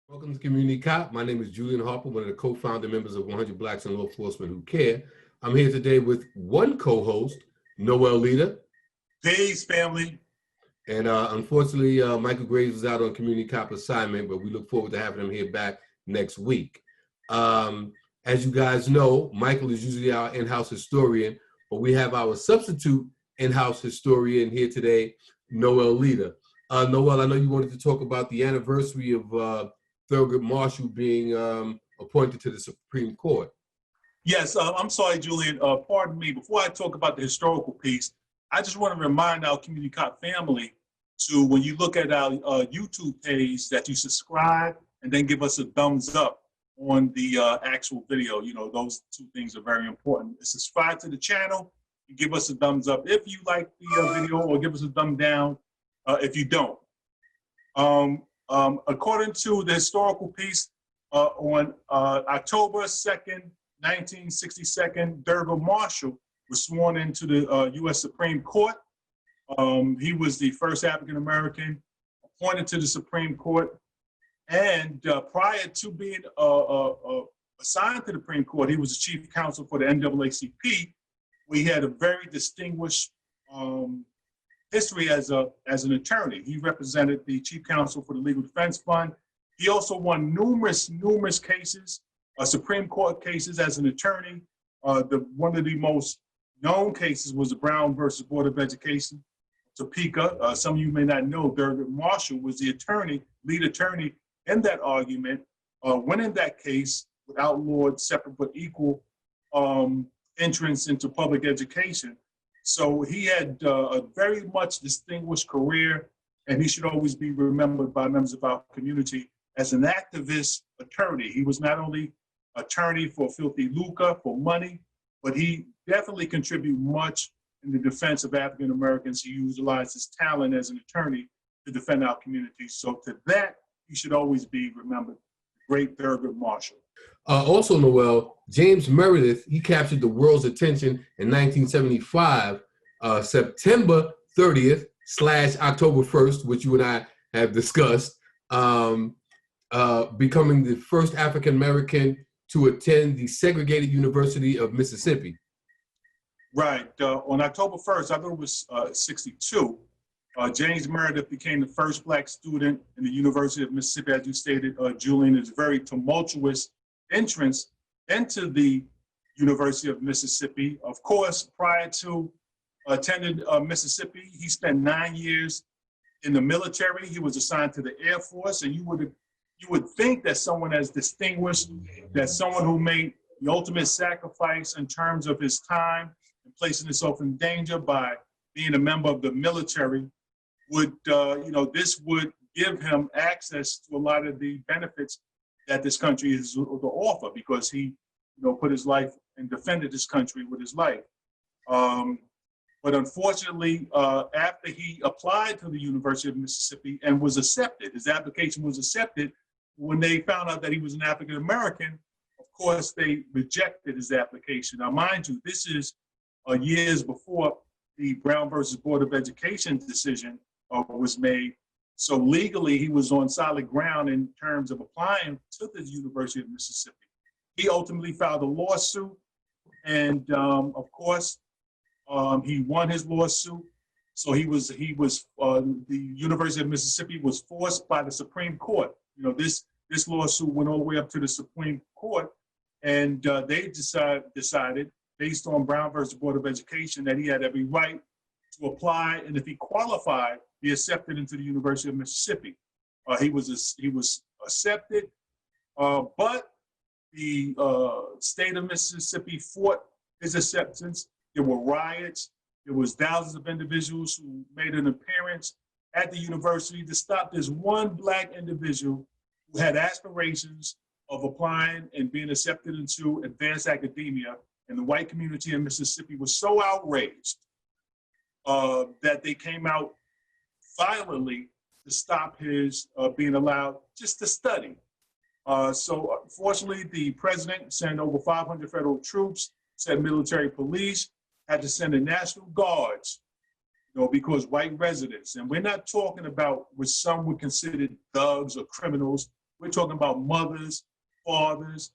Welcome to Community Cop. My name is Julian Harper, one of the co-founder members of 100 Blacks in Law Enforcement Who Care. I'm here today with one co-host, Noel Leader. Peace, family. And unfortunately, Michael Graves is out on Community Cop assignment, but we look forward to having him here back next week. As you guys know, Michael is usually our in-house historian, but we have our substitute in-house historian here today, Noel Leader. Noel, I know you wanted to talk about the anniversary of Thurgood Marshall being appointed to the Supreme Court. Yes, I'm sorry, Julian. Pardon me. Before I talk about the historical piece, I just want to remind our Community Cop family to, when you look at our YouTube page, that you subscribe and then give us a thumbs up on the actual video. You know, those two things are very important. Subscribe to the channel and give us a thumbs up if you like the video, or give us a thumb down if you don't. According to the historical piece, on October 2nd, 1962, Thurgood Marshall was sworn into the U.S. Supreme Court. He was the first African-American appointed to the Supreme Court. And prior to being assigned to the Supreme Court, he was the chief counsel for the NAACP. We had a very distinguished history as an attorney. He represented the chief counsel for the Legal Defense Fund. He also won numerous cases, Supreme Court cases as an attorney. One of the most known cases was the Brown versus Board of Education, Topeka. Some of you may not know, Thurgood Marshall was the lead attorney in that argument, winning that case with outlawed separate but equal entrance into public education. So he had a very much distinguished career, and he should always be remembered by members of our community as an activist attorney. He was not only attorney for filthy lucre, for money, but he definitely contributed much in the defense of African Americans. He utilized his talent as an attorney to defend our community. So to that, he should always be remembered. Great Thurgood Marshall. Also, Noel, James Meredith, he captured the world's attention in 1975, September 30th / October 1st, which you and I have discussed, becoming the first African-American to attend the segregated University of Mississippi. Right. On October 1st, I thought it was 62, James Meredith became the first Black student in the University of Mississippi. As you stated, Julian, is a very tumultuous entrance into the University of Mississippi. Of course, prior to attending Mississippi, he spent 9 years in the military. He was assigned to the Air Force, and you would think that someone as distinguished, that someone who made the ultimate sacrifice in terms of his time and placing himself in danger by being a member of the military, would, this would give him access to a lot of the benefits that this country is to offer, because he, put his life and defended this country with his life. But unfortunately, after he applied to the University of Mississippi and was accepted, his application was accepted, when they found out that he was an African American, of course, they rejected his application. Now, mind you, this is years before the Brown versus Board of Education decision was made. So legally, he was on solid ground in terms of applying to the University of Mississippi. He ultimately filed a lawsuit, and of course, he won his lawsuit. So the University of Mississippi was forced by the Supreme Court. This lawsuit went all the way up to the Supreme Court, and they decided, based on Brown versus Board of Education, that he had every right to apply, and if he qualified, be accepted into the University of Mississippi. He was accepted, but the state of Mississippi fought his acceptance. There were riots. There was thousands of individuals who made an appearance at the university to stop this one Black individual who had aspirations of applying and being accepted into advanced academia. And the white community in Mississippi was so outraged that they came out violently to stop his being allowed just to study. So fortunately, the president sent over 500 federal troops, sent military police, had to send the National Guards because white residents, and we're not talking about what some would consider thugs or criminals. We're talking about mothers, fathers,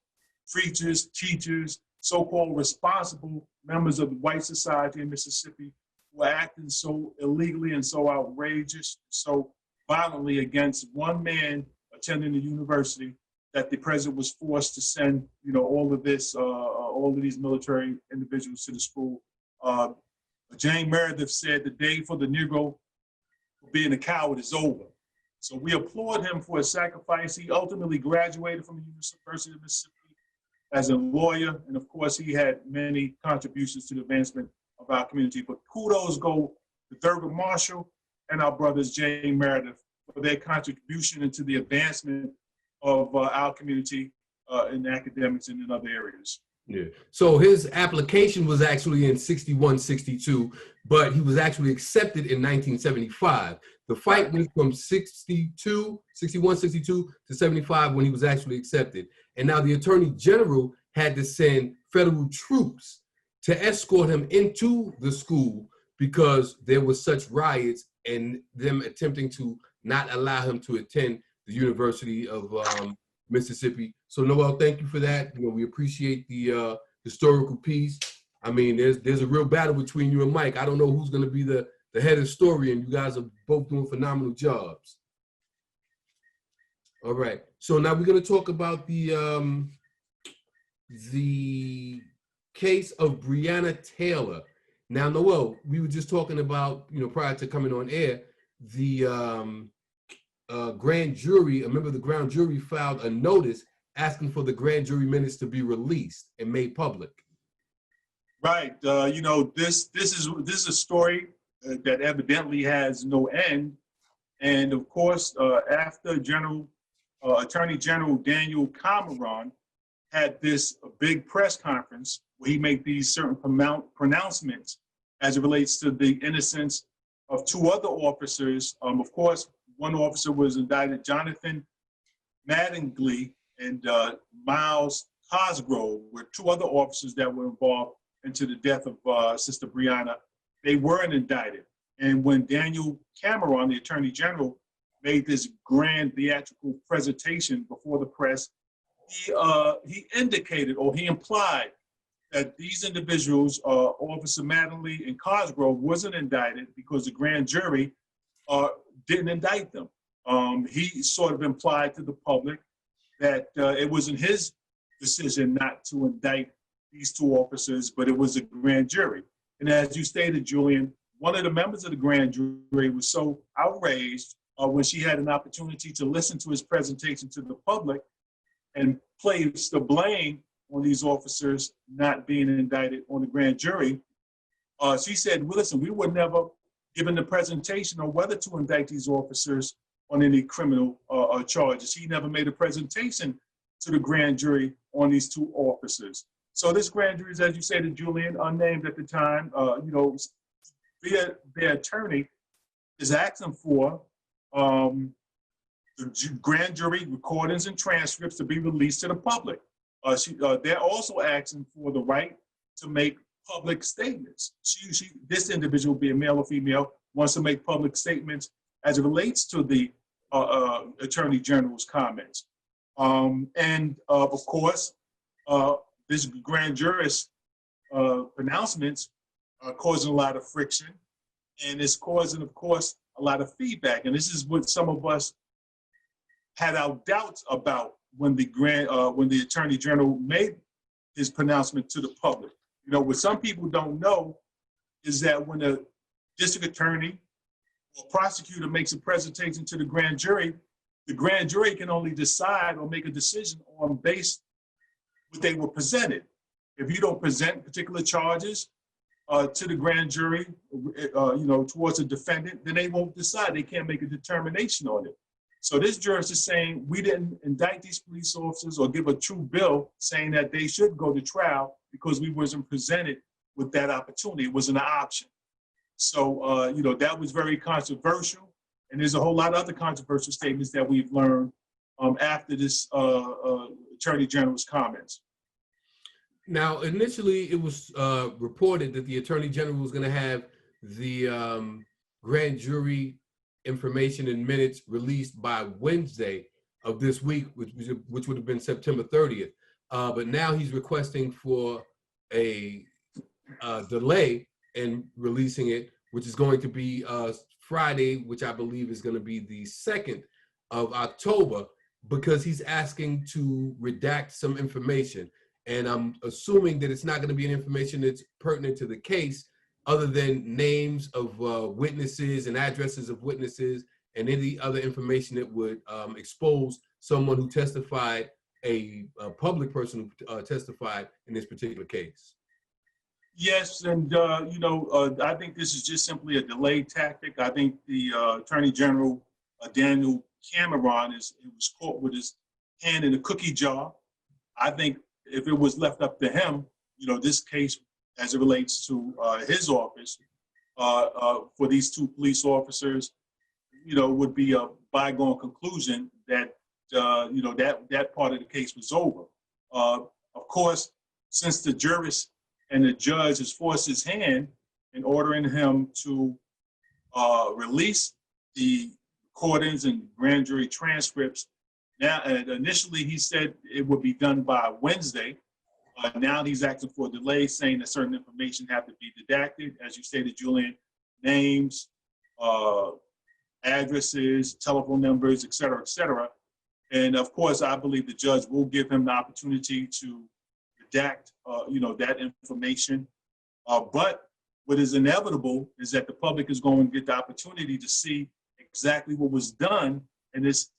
preachers, teachers, so-called responsible members of the white society in Mississippi who are acting so illegally and so outrageous, so violently against one man attending the university that the president was forced to send, all of these military individuals to the school. Jane Meredith said the day for the Negro for being a coward is over. So we applaud him for his sacrifice. He ultimately graduated from the University of Mississippi as a lawyer, and of course he had many contributions to the advancement of our community. But kudos go to Thurgood Marshall and our brothers Jane Meredith for their contribution into the advancement of our community in academics and in other areas. Yeah. So his application was actually in 61, 62, but he was actually accepted in 1975. The fight went from 61, 62 to 75 when he was actually accepted. And now the Attorney General had to send federal troops to escort him into the school because there was such riots and them attempting to not allow him to attend the University of Mississippi. So Noel, thank you for that. We appreciate the historical piece. I mean, there's a real battle between you and Mike. I don't know who's going to be the head historian. You guys are both doing phenomenal jobs. All right. So now we're going to talk about the case of Breonna Taylor. Now, Noel, we were just talking about, prior to coming on air, the grand jury, a member of the grand jury filed a notice asking for the grand jury minutes to be released and made public. Right. This is a story that evidently has no end. And of course, after Attorney General Daniel Cameron had this big press conference where he made these certain pronouncements as it relates to the innocence of two other officers. Of course, one officer was indicted, Jonathan Mattingly and Miles Cosgrove, were two other officers that were involved into the death of Sister Breonna. They weren't indicted. And when Daniel Cameron, the Attorney General, made this grand theatrical presentation before the press, he indicated, or he implied, that these individuals, Officer Mattingly and Cosgrove, wasn't indicted because the grand jury didn't indict them. He sort of implied to the public that it wasn't his decision not to indict these two officers, but it was a grand jury. And as you stated, Julian, one of the members of the grand jury was so outraged when she had an opportunity to listen to his presentation to the public and placed the blame on these officers not being indicted on the grand jury. She said, well, listen, we were never given the presentation on whether to indict these officers on any criminal charges. He never made a presentation to the grand jury on these two officers. So this grand jury, as you said, Julian, unnamed at the time, their attorney is asking for the grand jury recordings and transcripts to be released to the public. They're also asking for the right to make public statements. This individual, be a male or female, wants to make public statements as it relates to the Attorney General's comments. And of course, this grand jury's pronouncements are causing a lot of friction, and it's causing, of course, a lot of feedback. And this is what some of us had our doubts about when the Attorney General made his pronouncement to the public. What some people don't know is that when a district attorney or prosecutor makes a presentation to the grand jury can only decide or make a decision on based what they were presented. If you don't present particular charges to the grand jury, towards a defendant, then they won't decide. They can't make a determination on it. So this jurist is saying we didn't indict these police officers or give a true bill saying that they should go to trial because we wasn't presented with that opportunity. It wasn't an option. So, that was very controversial. And there's a whole lot of other controversial statements that we've learned after this Attorney General's comments. Now, initially, it was reported that the Attorney General was going to have the grand jury information and minutes released by Wednesday of this week, which would have been September 30th. But now he's requesting for a delay in releasing it, which is going to be Friday, which I believe is going to be the 2nd of October, because he's asking to redact some information. And I'm assuming that it's not going to be an information that's pertinent to the case, other than names of witnesses and addresses of witnesses and any other information that would expose someone who testified, a public person who testified in this particular case. Yes, and I think this is just simply a delay tactic. I think the Attorney General Daniel Cameron was caught with his hand in a cookie jar. I think if it was left up to him, this case, as it relates to his office, for these two police officers, would be a bygone conclusion that that part of the case was over. Of course, since the jurist and the judge has forced his hand in ordering him to release the recordings and grand jury transcripts. Now, initially he said it would be done by Wednesday. Now he's asking for a delay, saying that certain information have to be redacted, as you stated, Julian, names, addresses, telephone numbers, et cetera, et cetera. And of course, I believe the judge will give him the opportunity to redact, that information. But what is inevitable is that the public is going to get the opportunity to see exactly what was done in this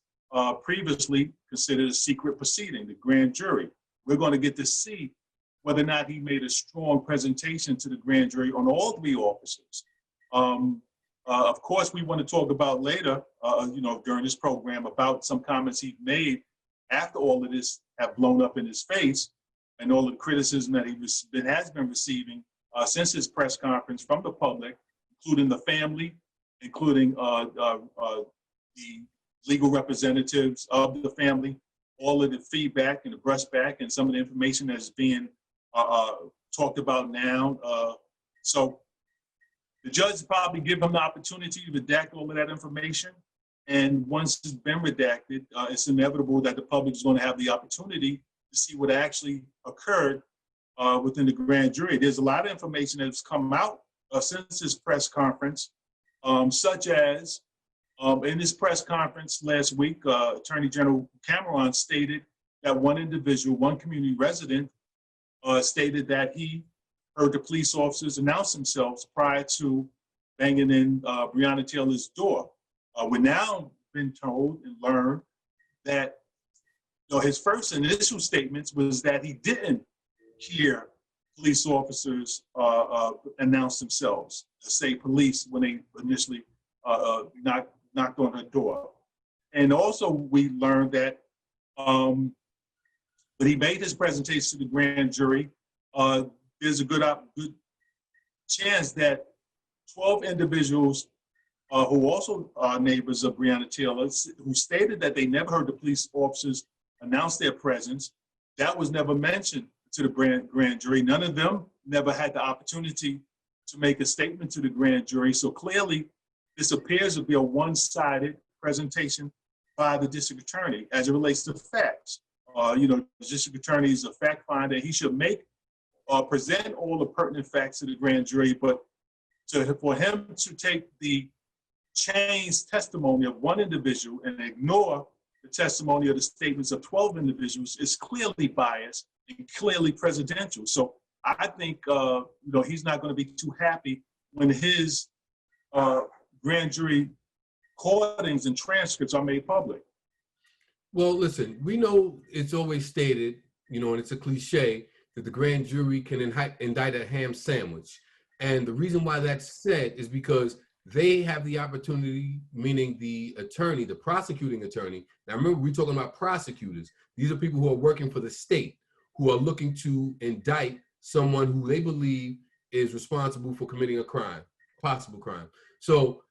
previously considered a secret proceeding, the grand jury. We're going to get to see whether or not he made a strong presentation to the grand jury on all three officers. Of course, we want to talk about later, during this program, about some comments he made after all of this have blown up in his face, and all the criticism that has been receiving since his press conference from the public, including the family, including the legal representatives of the family, all of the feedback and the brushback and some of the information that's being talked about now. So the judge probably give him the opportunity to redact all of that information. And once it's been redacted, it's inevitable that the public is going to have the opportunity to see what actually occurred within the grand jury. There's a lot of information that's come out since this press conference, such as in this press conference last week, Attorney General Cameron stated that one individual, one community resident, stated that he heard the police officers announce themselves prior to banging in Breonna Taylor's door. We're now been told and learned that his first initial statements was that he didn't hear police officers announce themselves, say police, when they initially knocked on her door. And also we learned that when he made his presentation to the grand jury, there's a good chance that 12 individuals who also are neighbors of Breonna Taylor, who stated that they never heard the police officers announce their presence, that was never mentioned to the grand jury. None of them never had the opportunity to make a statement to the grand jury. So clearly, this appears to be a one-sided presentation by the district attorney as it relates to facts. The district attorney is a fact finder. He should present all the pertinent facts to the grand jury, but for him to take the changed testimony of one individual and ignore the testimony of the statements of 12 individuals is clearly biased and clearly presidential. So I think he's not going to be too happy when his grand jury recordings and transcripts are made public. Well, listen, we know it's always stated, and it's a cliche, that the grand jury can indict a ham sandwich. And the reason why that's said is because they have the opportunity, meaning the attorney, the prosecuting attorney. Now, remember, we're talking about prosecutors. These are people who are working for the state, who are looking to indict someone who they believe is responsible for committing a crime, possible crime. So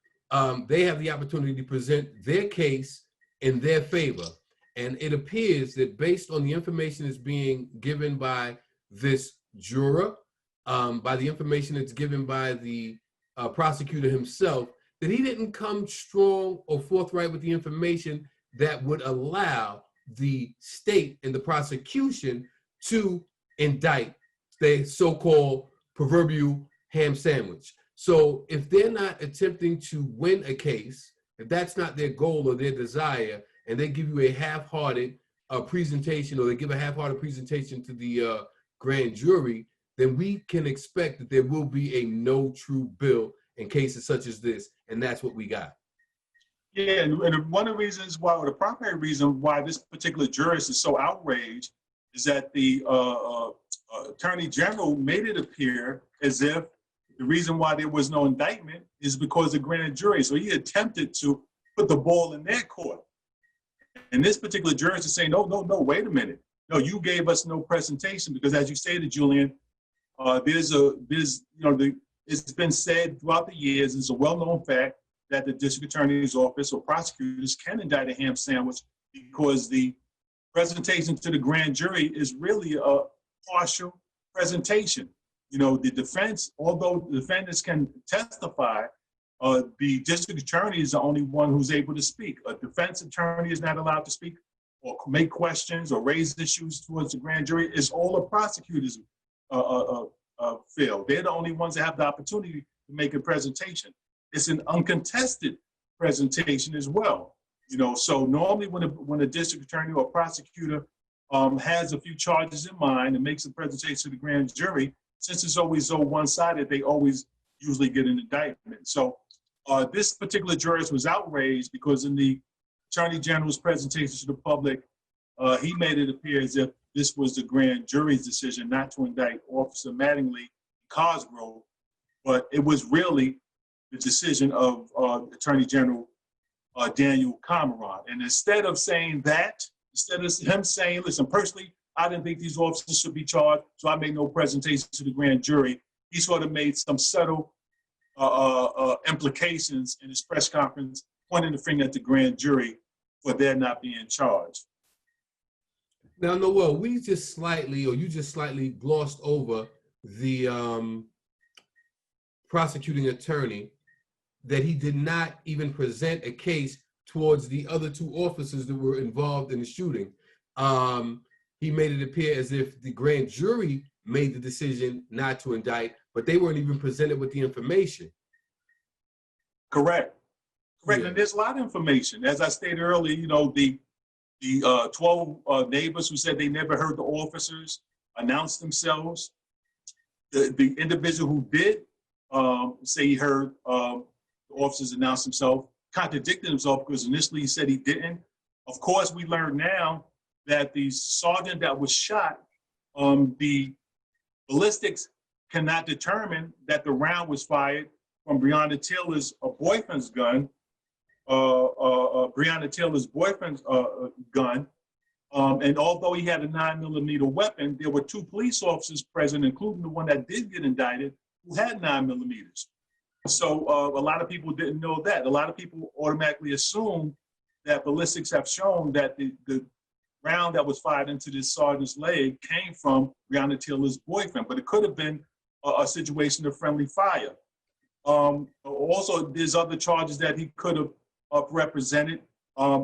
they have the opportunity to present their case in their favor. And it appears that based on the information that's being given by this juror, by the information that's given by the prosecutor himself, that he didn't come strong or forthright with the information that would allow the state and the prosecution to indict the so-called proverbial ham sandwich. So if they're not attempting to win a case, if that's not their goal or their desire, and they give you a half-hearted presentation, or they give a half-hearted presentation to the grand jury, then we can expect that there will be a no true bill in cases such as this, and that's what we got. Yeah, and one of the reasons why, or the primary reason why this particular jurist is so outraged is that the Attorney General made it appear as if the reason why there was no indictment is because of grand jury. So he attempted to put the ball in their court. And this particular jurist is saying, no, wait a minute. No, you gave us no presentation because, as you stated, Julian, it's been said throughout the years, it's a well-known fact that the district attorney's office or prosecutors can indict a ham sandwich because the presentation to the grand jury is really a partial presentation. You know, the defense, although the defendants can testify, the district attorney is the only one who's able to speak. A defense attorney is not allowed to speak or make questions or raise issues towards the grand jury. It's all the prosecutors feel. They're the only ones that have the opportunity to make a presentation. It's an uncontested presentation as well. You know, so normally when a district attorney or prosecutor has a few charges in mind and makes a presentation to the grand jury, since it's always so one-sided, they always usually get an indictment. So this particular jurist was outraged because in the Attorney General's presentation to the public, he made it appear as if this was the grand jury's decision not to indict Officer Mattingly Cosgrove, but it was really the decision of Attorney General Daniel Cameron. And instead of saying that, instead of him saying, listen, personally, I didn't think these officers should be charged, so I made no presentation to the grand jury, he sort of made some subtle implications in his press conference, pointing the finger at the grand jury for their not being charged. Now, Noel, you just slightly glossed over the prosecuting attorney, that he did not even present a case towards the other two officers that were involved in the shooting. He made it appear as if the grand jury made the decision not to indict, but they weren't even presented with the information. Correct. Yeah. Yeah. And there's a lot of information. As I stated earlier, you know, the 12 neighbors who said they never heard the officers announce themselves. The individual who did say he heard the officers announce themselves contradicted himself because initially he said he didn't. Of course, we learned now that the sergeant that was shot, the ballistics cannot determine that the round was fired from Breonna Taylor's boyfriend's gun, Breonna Taylor's boyfriend's gun. And although he had a 9mm weapon, there were two police officers present, including the one that did get indicted, who had 9mm. So a lot of people didn't know that. A lot of people automatically assumed that ballistics have shown that the round that was fired into this sergeant's leg came from Breonna Taylor's boyfriend, but it could have been a situation of friendly fire. Also, there's other charges that he could have represented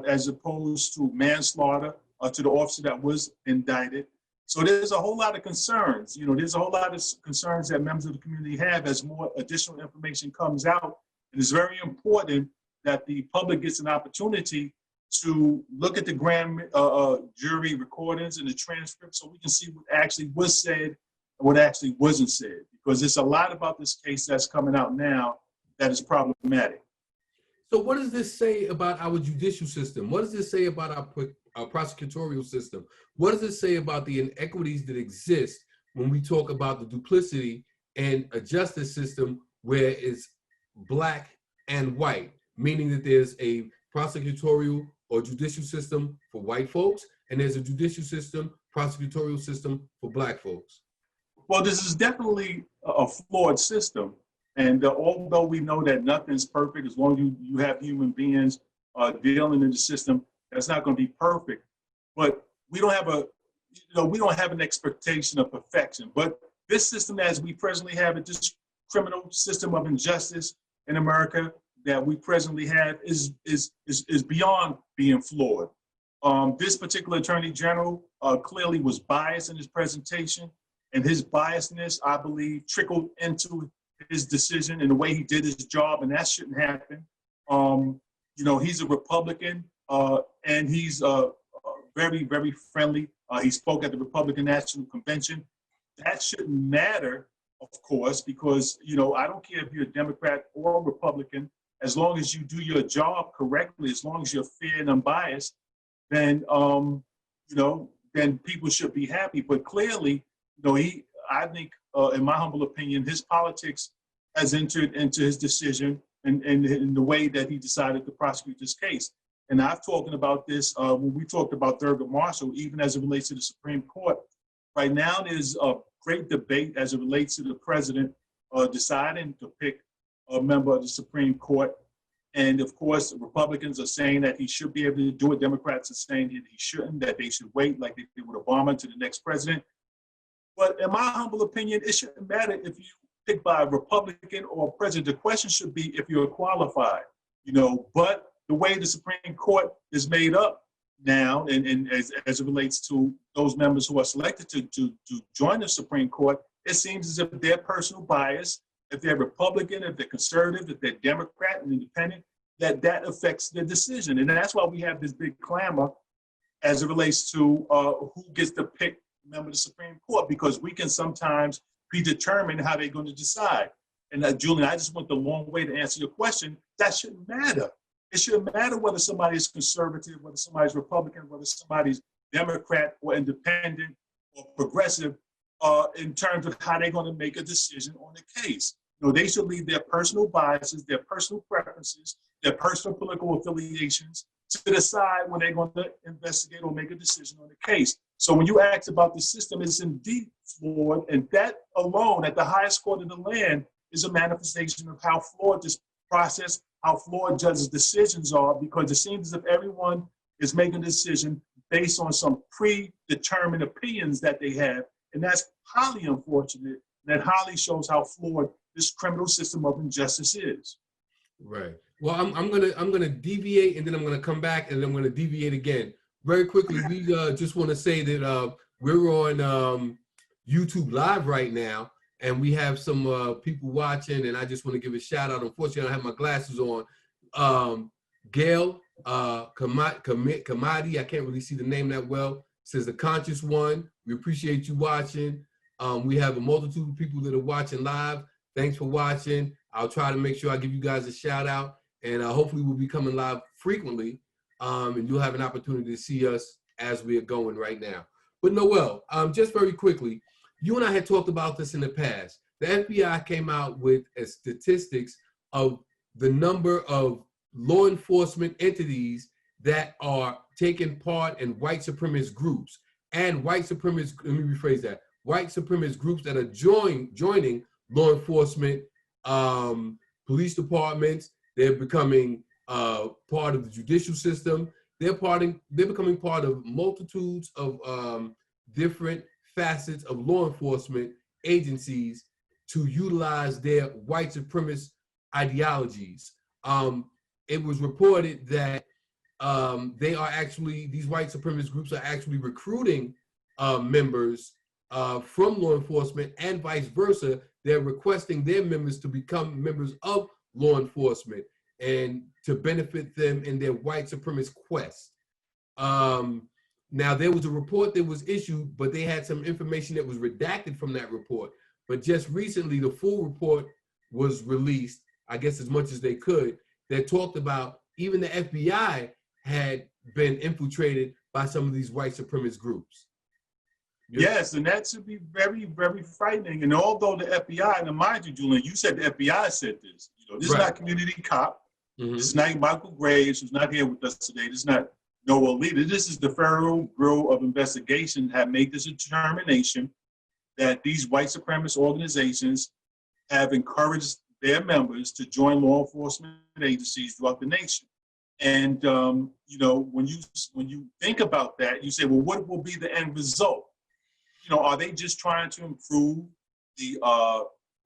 as opposed to manslaughter to the officer that was indicted. So there's a whole lot of concerns. You know, there's a whole lot of concerns that members of the community have as more additional information comes out. And it's very important that the public gets an opportunity to look at the grand jury recordings and the transcripts so we can see what actually was said and what actually wasn't said. Because there's a lot about this case that's coming out now that is problematic. So what does this say about our judicial system? What does this say about our prosecutorial system? What does it say about the inequities that exist when we talk about the duplicity in a justice system where it's black and white, meaning that there's a prosecutorial or judicial system for white folks, and there's a judicial system, prosecutorial system for black folks? Well, this is definitely a flawed system. And although we know that nothing's perfect, as long as you have human beings dealing in the system, that's not going to be perfect. But we don't have an expectation of perfection. But this system, as we presently have it, just criminal system of injustice in America that we presently have is beyond being flawed. This particular Attorney General clearly was biased in his presentation, and his biasness, I believe, trickled into his decision and the way he did his job, and that shouldn't happen. You know, he's a Republican, and he's very, very friendly. He spoke at the Republican National Convention. That shouldn't matter, of course, because, you know, I don't care if you're a Democrat or a Republican, as long as you do your job correctly, as long as you're fair and unbiased, then, you know, then people should be happy. But clearly, you know, I think, in my humble opinion, his politics has entered into his decision and in the way that he decided to prosecute this case. And I've talked about this when we talked about Thurgood Marshall, even as it relates to the Supreme Court. Right now, there's a great debate as it relates to the president deciding to pick a member of the Supreme Court. And of course, the Republicans are saying that he should be able to do it. Democrats are saying that he shouldn't, that they should wait like they did with Obama to the next president. But in my humble opinion, it shouldn't matter if you pick by a Republican or a president. The question should be if you're qualified, you know. But the way the Supreme Court is made up now, and as it relates to those members who are selected to join the Supreme Court, it seems as if their personal bias, if they're Republican, if they're conservative, if they're Democrat and independent, that affects their decision. And that's why we have this big clamor as it relates to who gets to pick a member of the Supreme Court, because we can sometimes predetermine how they're going to decide. And Julian, I just went the long way to answer your question. That shouldn't matter. It shouldn't matter whether somebody's conservative, whether somebody's Republican, whether somebody's Democrat or independent or progressive in terms of how they're going to make a decision on the case. You know, they should leave their personal biases, their personal preferences, their personal political affiliations to decide when they're going to investigate or make a decision on the case. So when you ask about the system, it's indeed flawed, and that alone at the highest court of the land is a manifestation of how flawed this process, how flawed judges' decisions are, because it seems as if everyone is making a decision based on some predetermined opinions that they have, and that's highly unfortunate. That highly shows how flawed this criminal system of injustice is. Right. Well, I'm gonna deviate, and then I'm gonna come back, and then I'm gonna deviate again. Very quickly, we just want to say that we're on YouTube Live right now, and we have some people watching, and I just want to give a shout out. Unfortunately, I don't have my glasses on. Gail Kamadi, I can't really see the name that well, says the conscious one. We appreciate you watching. We have a multitude of people that are watching live. Thanks for watching. I'll try to make sure I give you guys a shout out, and hopefully we'll be coming live frequently, and you'll have an opportunity to see us as we are going right now. But Noel, just very quickly, you and I had talked about this in the past. The FBI came out with statistics of the number of law enforcement entities that are taking part in white supremacist groups, and white supremacist, let me rephrase that, white supremacist groups that are joining law enforcement, police departments. They're becoming part of the judicial system. They're becoming part of multitudes of different facets of law enforcement agencies to utilize their white supremacist ideologies. It was reported that these white supremacist groups are actually recruiting members from law enforcement, and vice versa. They're requesting their members to become members of law enforcement and to benefit them in their white supremacist quest. Now, there was a report that was issued, but they had some information that was redacted from that report. But just recently, the full report was released, I guess as much as they could, that talked about even the FBI had been infiltrated by some of these white supremacist groups. Yes, and that should be very, very frightening. And although the FBI, and mind you, Julian, you said the FBI said this. You know, this is not community cop. This is not Michael Graves, who's not here with us today. This is not Noel Leader. This is the Federal Bureau of Investigation have made this determination that these white supremacist organizations have encouraged their members to join law enforcement agencies throughout the nation. And you know, when you think about that, you say, well, what will be the end result? You know, are they just trying to improve the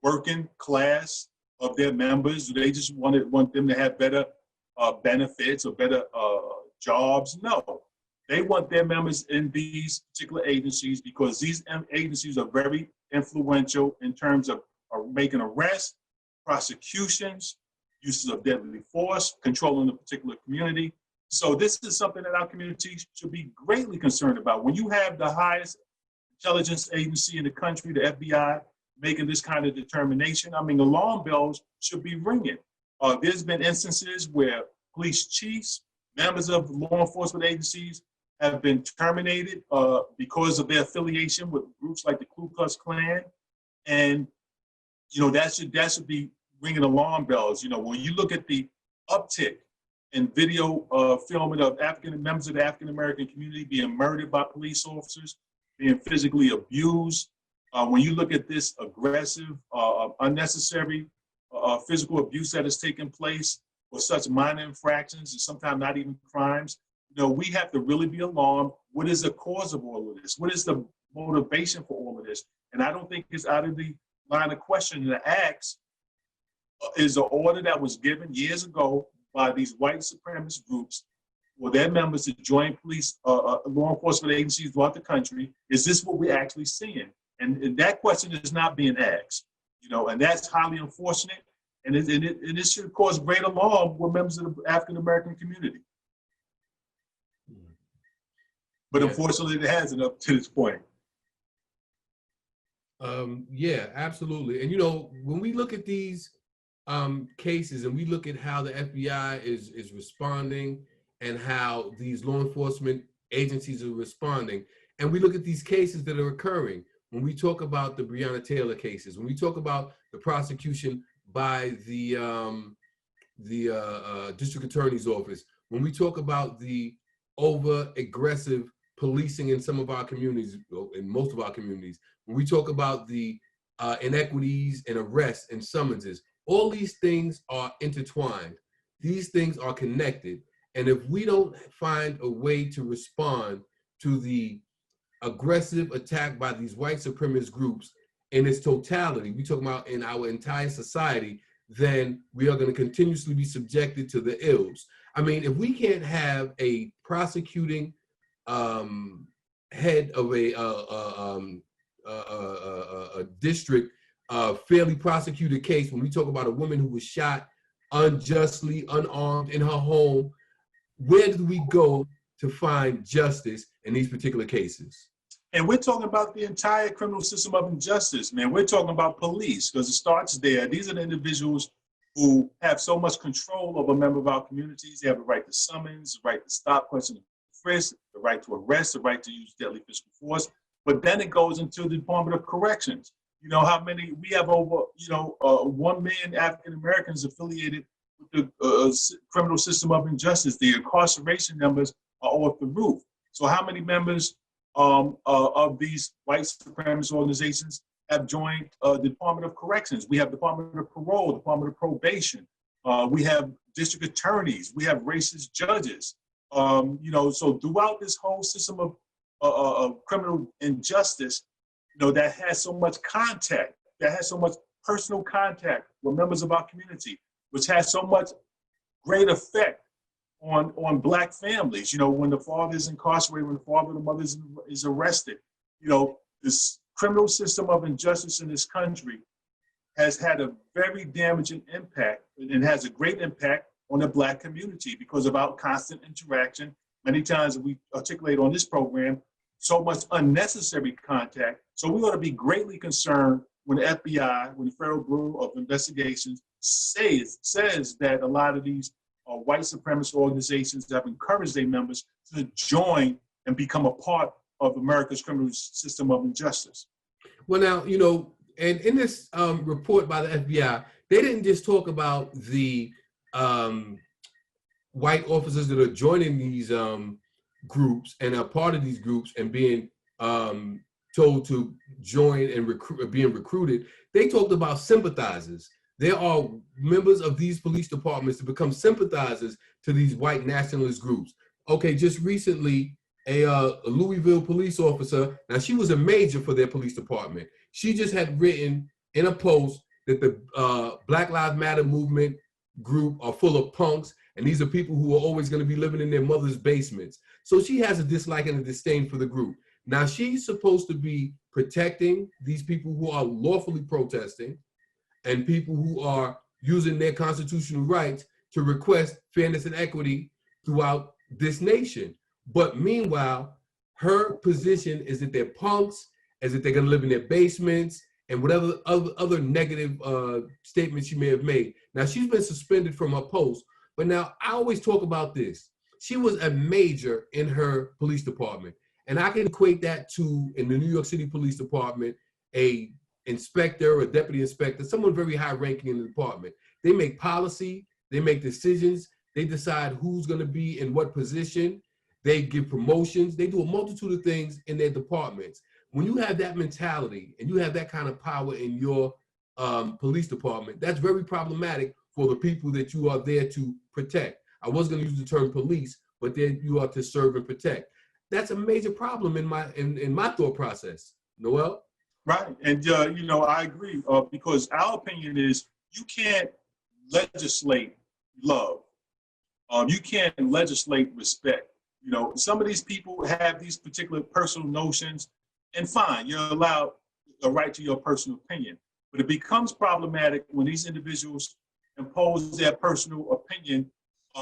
working class of their members? Do they just want them to have better benefits or better jobs? No. They want their members in these particular agencies because these agencies are very influential in terms of making arrests, prosecutions, uses of deadly force, controlling a particular community. So this is something that our community should be greatly concerned about. When you have the highest intelligence agency in the country, the FBI, making this kind of determination, I mean, alarm bells should be ringing. There's been instances where police chiefs, members of law enforcement agencies have been terminated because of their affiliation with groups like the Ku Klux Klan. And, you know, that should be ringing alarm bells. You know, when you look at the uptick in video filming of members of the African-American community being murdered by police officers, being physically abused, when you look at this aggressive, unnecessary physical abuse that has taken place for such minor infractions and sometimes not even crimes, you know, we have to really be alarmed. What is the cause of all of this? What is the motivation for all of this? And I don't think it's out of the line of question to ask, is an order that was given years ago by these white supremacist groups for their members to join police, law enforcement agencies throughout the country. Is this what we're actually seeing? And that question is not being asked, you know, and that's highly unfortunate. And it should cause great alarm with members of the African-American community. But unfortunately, it hasn't up to this point. Yeah, absolutely. And, you know, when we look at these cases and we look at how the FBI is responding and how these law enforcement agencies are responding, and we look at these cases that are occurring, when we talk about the Breonna Taylor cases, when we talk about the prosecution by the district attorney's office, when we talk about the over-aggressive policing in some of our communities, in most of our communities, when we talk about the inequities and arrests and summonses, all these things are intertwined. These things are connected. And if we don't find a way to respond to the aggressive attack by these white supremacist groups in its totality, we talk about in our entire society, then we are going to continuously be subjected to the ills. I mean, if we can't have a prosecuting head of a district fairly prosecuted case, when we talk about a woman who was shot unjustly, unarmed in her home, where do we go to find justice in these particular cases? And we're talking about the entire criminal system of injustice, man. We're talking about police, because it starts there. These are the individuals who have so much control over a member of our communities. They have the right to summons, the right to stop, question, frisk, the right to arrest, the right to use deadly physical force. But then it goes into the Department of Corrections. You know, how many, we have over, 1 million African Americans affiliated with the criminal system of injustice. The incarceration numbers are off the roof. So how many members of these white supremacist organizations have joined the Department of Corrections? We have Department of Parole, Department of Probation. We have district attorneys. We have racist judges. So throughout this whole system of criminal injustice, that has so much contact, that has so much personal contact with members of our community, which has so much great effect on Black families. When the father is incarcerated, when the father or the mother is arrested, this criminal system of injustice in this country has had a very damaging impact, and has a great impact on the Black community because of our constant interaction. Many times we articulate on this program, so much unnecessary contact. So we ought to be greatly concerned when the FBI, when the Federal Bureau of Investigations says that a lot of these white supremacist organizations have encouraged their members to join and become a part of America's criminal system of injustice. Well, now, and in this report by the FBI, they didn't just talk about the white officers that are joining these groups and are part of these groups and being told to join and being recruited. They talked about sympathizers. There are members of these police departments to become sympathizers to these white nationalist groups. Okay, just recently, a Louisville police officer, now she was a major for their police department. She just had written in a post that the Black Lives Matter movement group are full of punks, and these are people who are always going to be living in their mother's basements. So she has a dislike and a disdain for the group. Now she's supposed to be protecting these people who are lawfully protesting and people who are using their constitutional rights to request fairness and equity throughout this nation. But meanwhile, her position is that they're punks, is that they're going to live in their basements, and whatever other negative statements she may have made. Now, she's been suspended from her post, but now I always talk about this. She was a major in her police department, and I can equate that to, in the New York City Police Department, a inspector or deputy inspector, someone very high ranking in the department. They make policy, they make decisions, they decide who's going to be in what position, they give promotions, they do a multitude of things in their departments. When you have that mentality and you have that kind of power in your police department, that's very problematic for the people that you are there to protect. I was going to use the term police, but then you are to serve and protect. That's a major problem in my thought process. Noel? Right, and you know, I agree because our opinion is you can't legislate love. You can't legislate respect. You know, some of these people have these particular personal notions, and fine, you're allowed the right to your personal opinion. But it becomes problematic when these individuals impose their personal opinion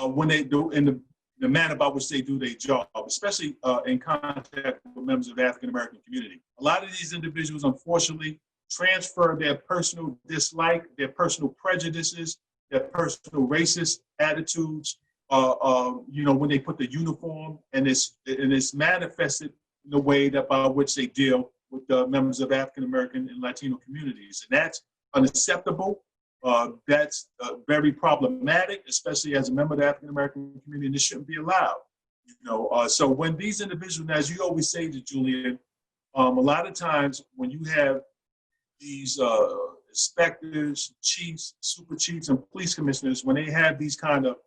when they do in the manner by which they do their job, especially in contact with members of the African American community. A lot of these individuals, unfortunately, transfer their personal dislike, their personal prejudices, their personal racist attitudes, you know, when they put the uniform, and it's manifested in the way that by which they deal with the members of African American and Latino communities, and that's unacceptable. That's very problematic, especially as a member of the African American community, and this shouldn't be allowed. You know, so when these individuals, as you always say to Julian, a lot of times when you have these inspectors, chiefs, super chiefs, and police commissioners, when they have these kind of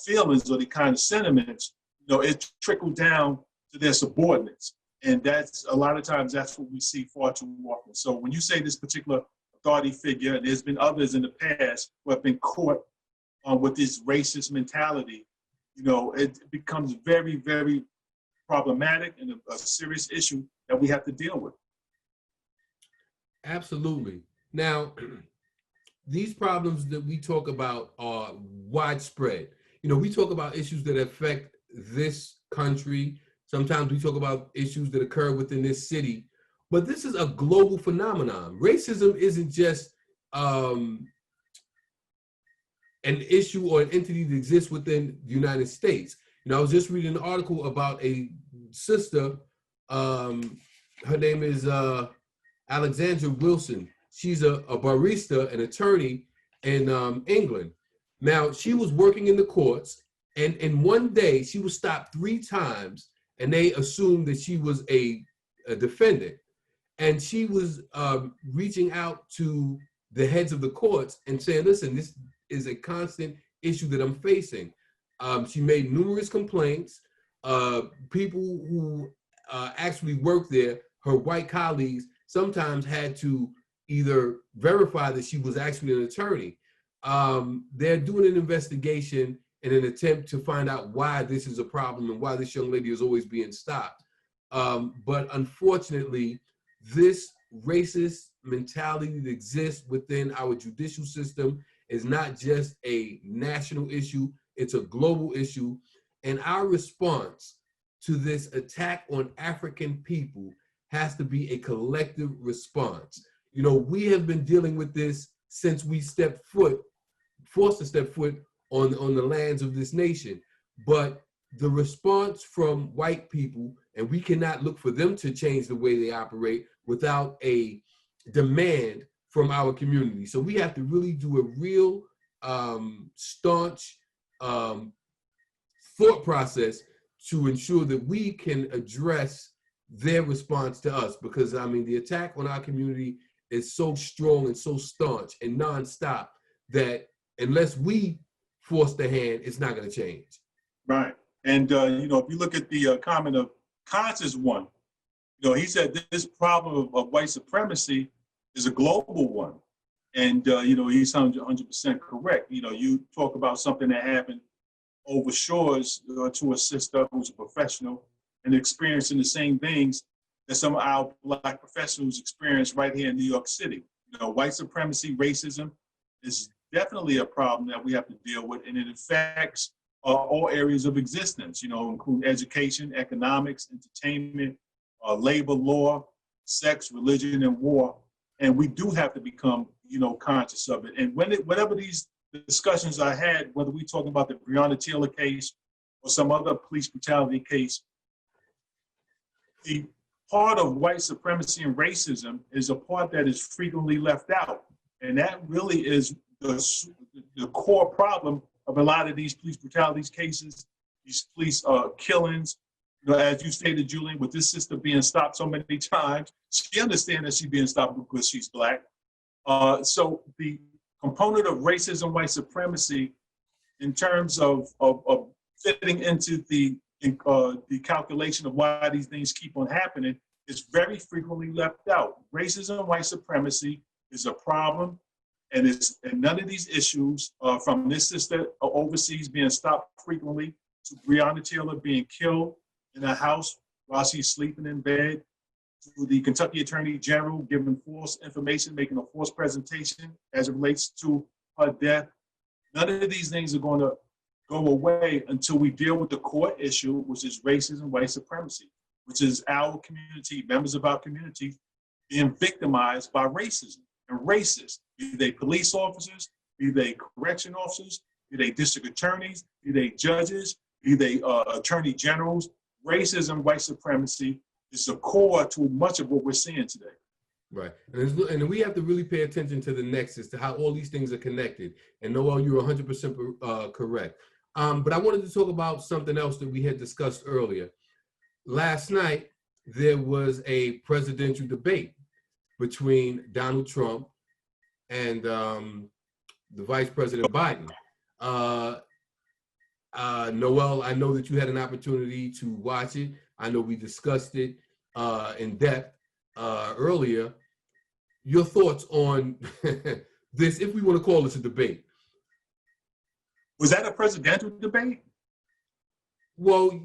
feelings or the kind of sentiments, you know, it trickles down to their subordinates. And that's a lot of times that's what we see far too often. So when you say this particular authority figure, and there's been others in the past who have been caught with this racist mentality, you know, it becomes very, very problematic and a serious issue that we have to deal with. Absolutely. Now, these problems that we talk about are widespread. You know, we talk about issues that affect this country. Sometimes we talk about issues that occur within this city, but this is a global phenomenon. Racism isn't just an issue or an entity that exists within the United States. You know, I was just reading an article about a sister. Her name is Alexandra Wilson. She's a barrister, an attorney in England. Now, she was working in the courts, and in one day, she was stopped 3 times, and they assumed that she was a defendant. And she was reaching out to the heads of the courts and saying, listen, this is a constant issue that I'm facing. She made numerous complaints. People who actually worked there, her white colleagues, sometimes had to either verify that she was actually an attorney. They're doing an investigation in an attempt to find out why this is a problem and why this young lady is always being stopped. But unfortunately, this racist mentality that exists within our judicial system is not just a national issue, it's a global issue. And our response to this attack on African people has to be a collective response. You know, we have been dealing with this since we forced to step foot on the lands of this nation. But the response from white people, and we cannot look for them to change the way they operate without a demand from our community. So we have to really do a real staunch thought process to ensure that we can address their response to us. Because I mean, the attack on our community is so strong and so staunch and nonstop that unless we force the hand, it's not going to change. Right. And, you know, if you look at the comment of Conscious One, you know, he said this problem of white supremacy is a global one. And, you know, he's 100% correct. You know, you talk about something that happened over shores to a sister who's a professional and experiencing the same things that some of our Black professionals experience right here in New York City. You know, white supremacy, racism is definitely a problem that we have to deal with, and it affects all areas of existence, you know, including education, economics, entertainment, labor law, sex, religion, and war. And we do have to become, you know, conscious of it. And whenever these discussions are had, whether we're talking about the Breonna Taylor case or some other police brutality case, the part of white supremacy and racism is a part that is frequently left out. And that really is the core problem of a lot of these police brutality cases, these police killings. You know, as you stated, Julian, with this sister being stopped so many times, she understands that she's being stopped because she's Black. So the component of racism, white supremacy, in terms of fitting into the calculation of why these things keep on happening, is very frequently left out. Racism, white supremacy is a problem, and none of these issues, from this sister overseas being stopped frequently to Breonna Taylor being killed in a house while she's sleeping in bed, to the Kentucky Attorney General giving false information, making a false presentation as it relates to her death. None of these things are going to go away until we deal with the core issue, which is racism, white supremacy, which is our community, members of our community, being victimized by racism and racists, be they police officers, be they correction officers, be they district attorneys, be they judges, be they attorney generals. Racism, white supremacy is the core to much of what we're seeing today. Right. And we have to really pay attention to the nexus, to how all these things are connected. And Noel, you're 100% correct. But I wanted to talk about something else that we had discussed earlier. Last night, there was a presidential debate between Donald Trump and the Vice President Biden. Noel, I know that you had an opportunity to watch it. I know we discussed it in depth earlier. Your thoughts on this, if we want to call this a debate? Was that a presidential debate? Well,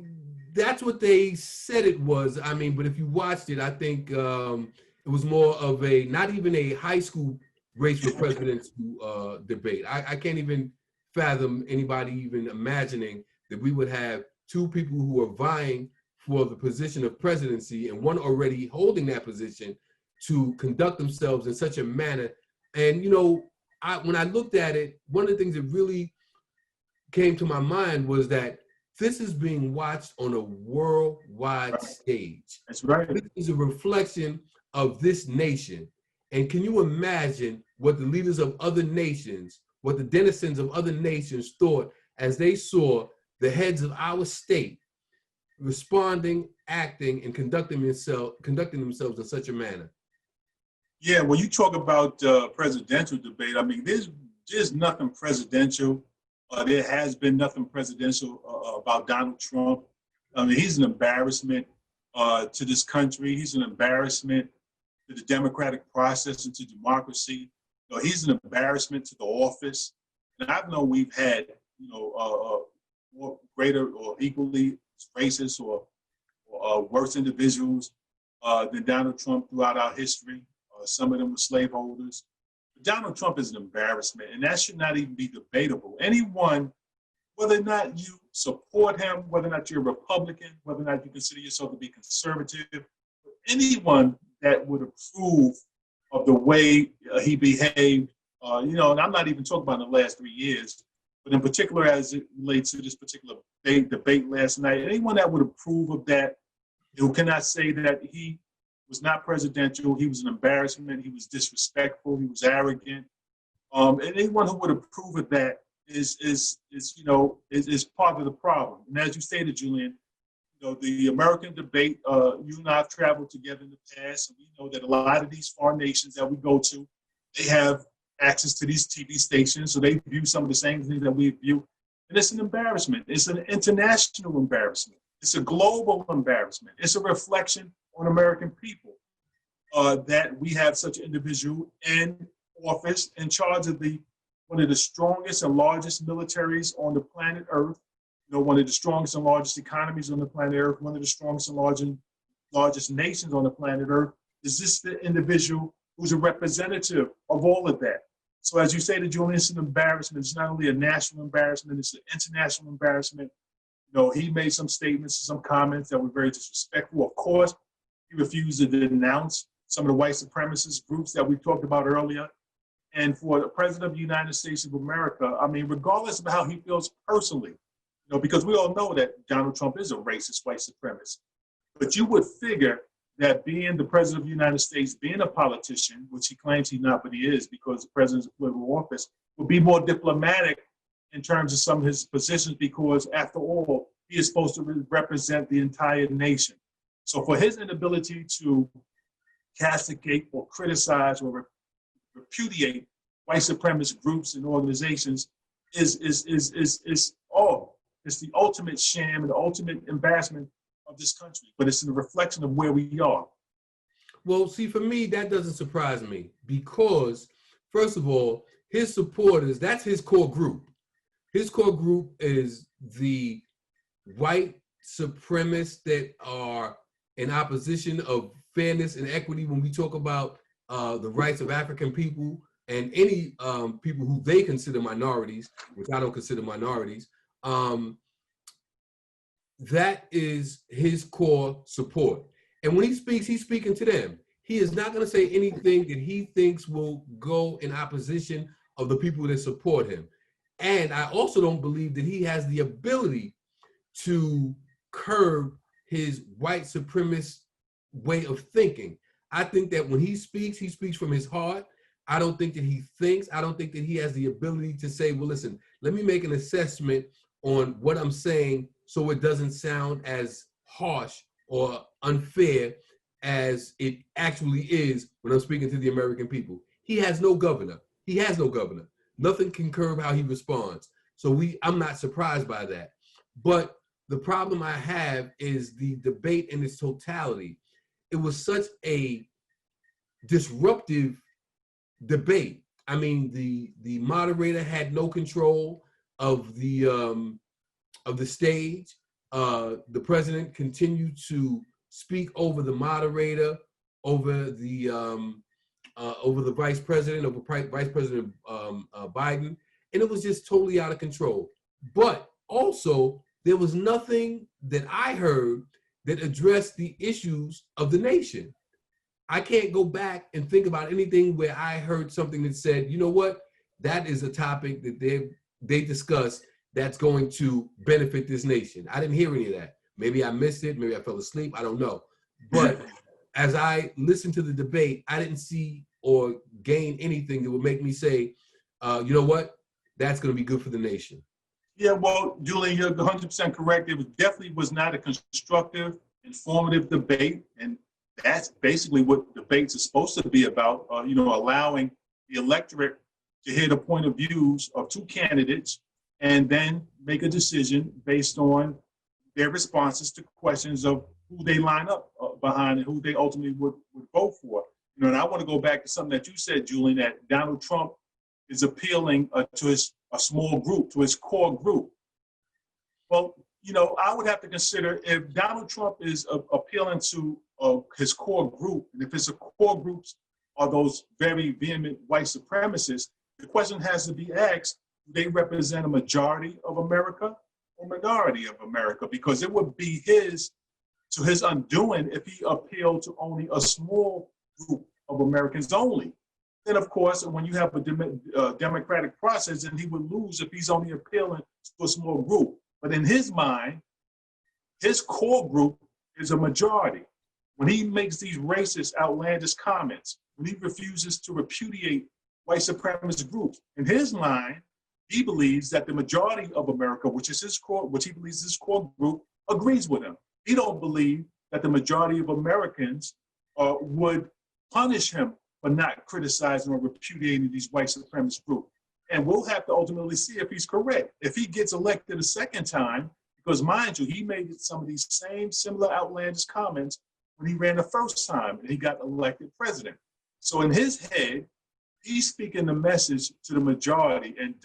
that's what they said it was. I mean, but if you watched it, I think it was more of not even a high school race for presidential debate. I can't even fathom anybody even imagining that we would have two people who are vying for the position of presidency and one already holding that position to conduct themselves in such a manner. And, you know, when I looked at it, one of the things that really came to my mind was that this is being watched on a worldwide stage. That's right. This is a reflection of this nation. And can you imagine what the leaders of other nations, what the denizens of other nations thought as they saw the heads of our state responding, acting, and conducting themselves in such a manner? Yeah, when you talk about presidential debate, I mean, there's nothing presidential. There has been nothing presidential about Donald Trump. I mean, he's an embarrassment to this country. He's an embarrassment to the democratic process and to democracy. You know, he's an embarrassment to the office. And I've known we've had, you know, more greater or equally racist or worse individuals than Donald Trump throughout our history. Some of them were slaveholders. But Donald Trump is an embarrassment, and that should not even be debatable. Anyone, whether or not you support him, whether or not you're a Republican, whether or not you consider yourself to be conservative, anyone that would approve of the way he behaved, you know, and I'm not even talking about in the last 3 years, but in particular as it relates to this particular debate last night, anyone that would approve of that, who cannot say that he was not presidential, he was an embarrassment, he was disrespectful, he was arrogant, and anyone who would approve of that is part of the problem. And as you stated, Julian, you know, the American debate, you and I have traveled together in the past, and we know that a lot of these foreign nations that we go to, they have access to these TV stations, so they view some of the same things that we view. And it's an embarrassment. It's an international embarrassment. It's a global embarrassment. It's a reflection on American people that we have such an individual in office in charge of one of the strongest and largest militaries on the planet Earth, one of the strongest and largest economies on the planet Earth, one of the strongest and largest nations on the planet Earth. Is this the individual who's a representative of all of that? So as you say to Julian, it's an embarrassment. It's not only a national embarrassment, it's an international embarrassment. He made some statements, some comments that were very disrespectful. Of course, he refused to denounce some of the white supremacist groups that we talked about earlier. And for the President of the United States of America, I mean, regardless of how he feels personally, because we all know that Donald Trump is a racist white supremacist. But you would figure that being the President of the United States, being a politician, which he claims he's not, but he is because the president's political office, would be more diplomatic in terms of some of his positions, because after all, he is supposed to represent the entire nation. So for his inability to castigate or criticize or repudiate white supremacist groups and organizations it's the ultimate sham and the ultimate embarrassment of this country, but it's a reflection of where we are. Well, see, for me, that doesn't surprise me because, first of all, his supporters, that's his core group. His core group is the white supremacists that are in opposition of fairness and equity when we talk about the rights of African people and any people who they consider minorities, which I don't consider minorities. That is his core support. And when he speaks, he's speaking to them. He is not going to say anything that he thinks will go in opposition of the people that support him. And I also don't believe that he has the ability to curb his white supremacist way of thinking. I think that when he speaks from his heart. I don't think that he thinks. I don't think that he has the ability to say, well, listen, let me make an assessment on what I'm saying so it doesn't sound as harsh or unfair as it actually is when I'm speaking to the American people. He has no governor. He has no governor. Nothing can curb how he responds. So I'm not surprised by that. But the problem I have is the debate in its totality. It was such a disruptive debate. I mean, the moderator had no control of the stage. The president continued to speak over the moderator, over the vice president, over Vice President Biden, and it was just totally out of control. But also, there was nothing that I heard that addressed the issues of the nation. I can't go back and think about anything where I heard something that said, you know what, that is a topic that they discussed that's going to benefit this nation. I didn't hear any of that. Maybe I missed it. Maybe I fell asleep. I don't know. But as I listened to the debate, I didn't see or gain anything that would make me say, you know what, that's going to be good for the nation. Yeah, well, Julian, you're 100% correct. It definitely was not a constructive, informative debate. And that's basically what debates are supposed to be about, allowing the electorate to hear the point of views of two candidates and then make a decision based on their responses to questions of who they line up behind and who they ultimately would vote for. And I want to go back to something that you said, Julian, that Donald Trump is appealing to a small group, to his core group. Well, I would have to consider if Donald Trump is appealing to his core group, and if his core groups are those very vehement white supremacists, the question has to be asked, do they represent a majority of America or minority of America? Because it would be to his undoing if he appealed to only a small group of Americans only. Then, of course, when you have a democratic process, then he would lose if he's only appealing to a small group. But in his mind, his core group is a majority. When he makes these racist, outlandish comments, when he refuses to repudiate white supremacist groups, in his mind, he believes that the majority of America, which is his core, which he believes is his core group, agrees with him. He don't believe that the majority of Americans would punish him for not criticizing or repudiating these white supremacist groups. And we'll have to ultimately see if he's correct. If he gets elected a second time, because mind you, he made some of these same similar outlandish comments when he ran the first time and he got elected president. So in his head, he's speaking the message to the majority. And,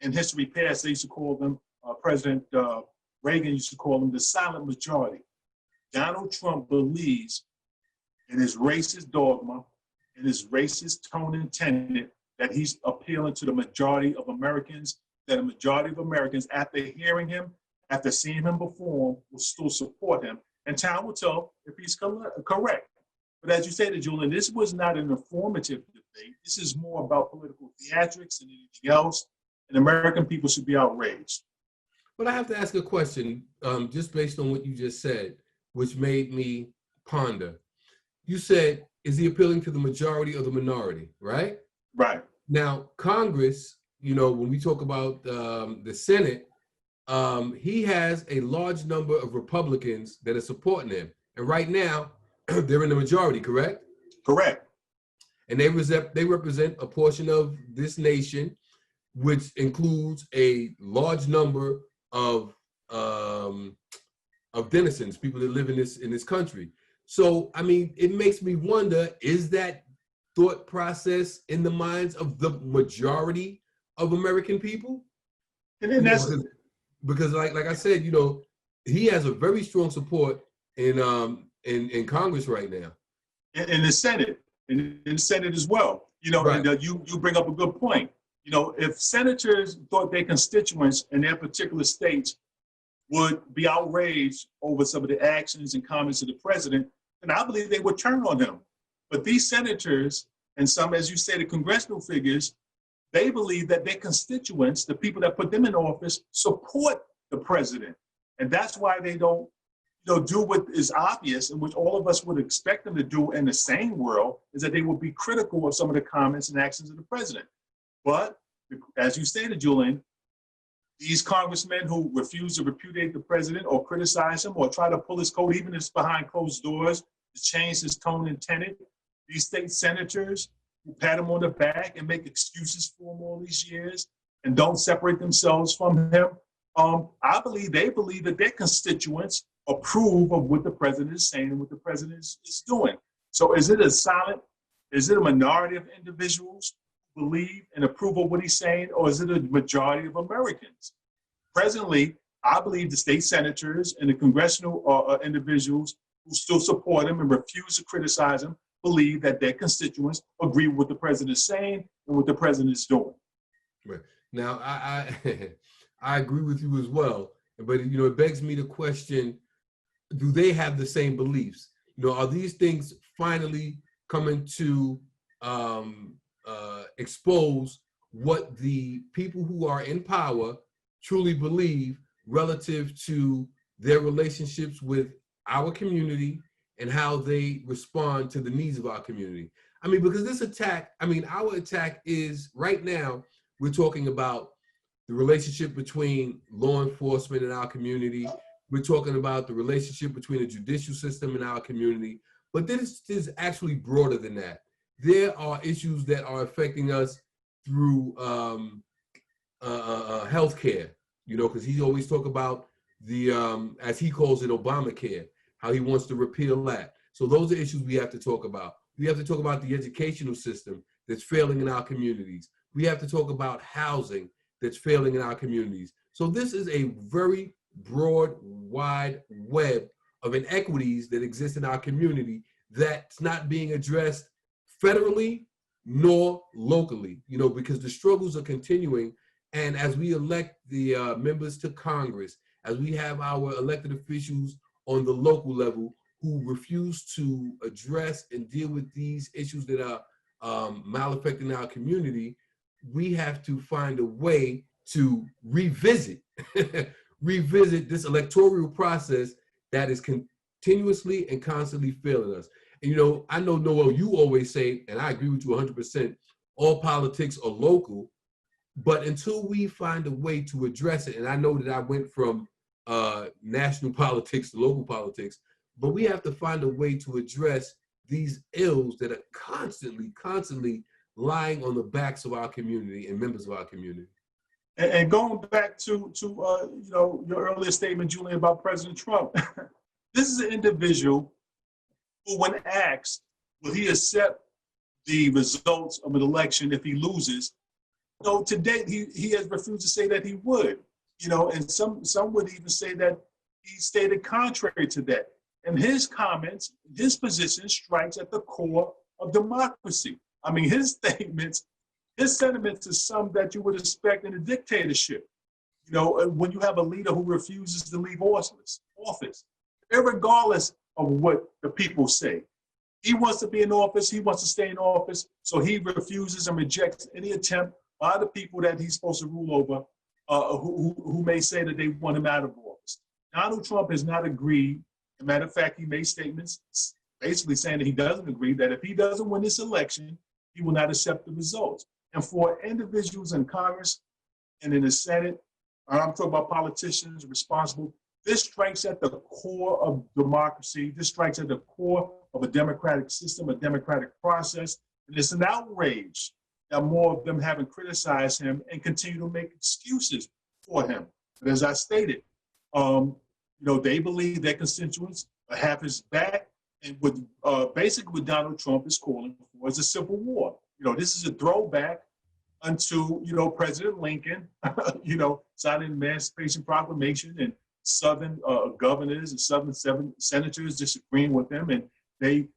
in history past, they used to call them, President Reagan used to call them the silent majority. Donald Trump believes in his racist dogma, in his racist tone and tenet, that he's appealing to the majority of Americans, that a majority of Americans, after hearing him, after seeing him perform, will still support him. And time will tell if he's correct. But as you said, Julian, this was not an informative debate. This is more about political theatrics and anything else. And American people should be outraged. But I have to ask a question, just based on what you just said, which made me ponder. You said, is he appealing to the majority or the minority, right? Right. Now, Congress, when we talk about the Senate, he has a large number of Republicans that are supporting him. And right now, they're in the majority, correct? Correct. And they represent a portion of this nation, which includes a large number of denizens, people that live in this country. So, I mean, it makes me wonder, is that thought process in the minds of the majority of American people? And then that's because like I said, he has a very strong support in Congress right now. In the Senate, in the Senate as well. Right. And, you bring up a good point. If senators thought their constituents in their particular states would be outraged over some of the actions and comments of the president, then I believe they would turn on him. But these senators and some, as you say, the congressional figures, they believe that their constituents, the people that put them in office, support the president. And that's why they don't do what is obvious and which all of us would expect them to do in the sane world, is that they would be critical of some of the comments and actions of the president. But as you stated, Julian, these congressmen who refuse to repudiate the president or criticize him or try to pull his coat, even if it's behind closed doors, to change his tone and tenet, these state senators who pat him on the back and make excuses for him all these years and don't separate themselves from him, I believe they believe that their constituents approve of what the president is saying and what the president is doing. So is it a minority of individuals who believe and approve of what he's saying, or is it a majority of Americans? Presently, I believe the state senators and the congressional individuals who still support him and refuse to criticize him believe that their constituents agree with what the president is saying and what the president is doing. Right. Now, I I agree with you as well, but it begs me to question: do they have the same beliefs? Are these things finally coming to expose what the people who are in power truly believe relative to their relationships with our community and how they respond to the needs of our community? I mean, because this attack, our attack is right now, we're talking about the relationship between law enforcement and our community. We're talking about the relationship between the judicial system and our community. But this is actually broader than that. There are issues that are affecting us through healthcare, because he always talk about the, as he calls it, Obamacare, how he wants to repeal that. So those are issues we have to talk about. We have to talk about the educational system that's failing in our communities. We have to talk about housing that's failing in our communities. So this is a very broad, wide web of inequities that exist in our community that's not being addressed federally nor locally, because the struggles are continuing. And as we elect the members to Congress, as we have our elected officials on the local level who refuse to address and deal with these issues that are malaffecting our community, we have to find a way to revisit this electoral process that is continuously and constantly failing us. And I know, Noel, you always say, and I agree with you 100%, all politics are local, but until we find a way to address it, and I know that I went from national politics to local politics, but we have to find a way to address these ills that are constantly lying on the backs of our community and members of our community. And going back to your earlier statement, Julian, about President Trump, this is an individual who, when asked, will he accept the results of an election if he loses. So to date, he has refused to say that he would, and some would even say that he stated contrary to that. And his comments, his position strikes at the core of democracy. I mean, his statements, his sentiments is some that you would expect in a dictatorship. When you have a leader who refuses to leave office, irregardless of what the people say. He wants to be in office, he wants to stay in office, so he refuses and rejects any attempt by the people that he's supposed to rule over who may say that they want him out of office. Donald Trump has not agreed. As a matter of fact, he made statements basically saying that he doesn't agree, that if he doesn't win this election, he will not accept the results. And for individuals in Congress and in the Senate, I'm talking about politicians responsible, this strikes at the core of democracy. This strikes at the core of a democratic system, a democratic process. And it's an outrage that more of them haven't criticized him and continue to make excuses for him. But as I stated, they believe their constituents have his back. And basically what Donald Trump is calling for is a civil war. This is a throwback unto, President Lincoln, signing the Emancipation Proclamation, and Southern governors and Southern senators disagreeing with him. And they,